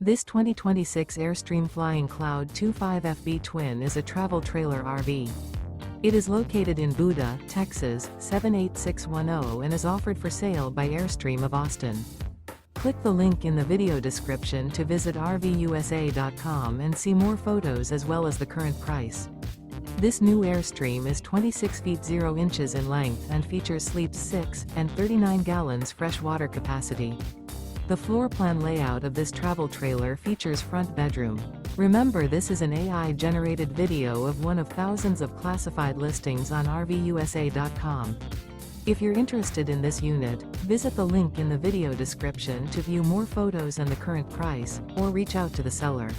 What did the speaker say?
This 2026 Airstream Flying Cloud 25FB Twin is a travel trailer RV. It is located in Buda, Texas, 78610 and is offered for sale by Airstream of Austin. Click the link in the video description to visit RVUSA.com and see more photos as well as the current price. This new Airstream is 26 feet 0 inches in length and features sleeps 6 and 39 gallons fresh water capacity. The floor plan layout of this travel trailer features front bedroom. Remember, this is an AI-generated video of one of thousands of classified listings on RVUSA.com. If you're interested in this unit, visit the link in the video description to view more photos and the current price, or reach out to the seller.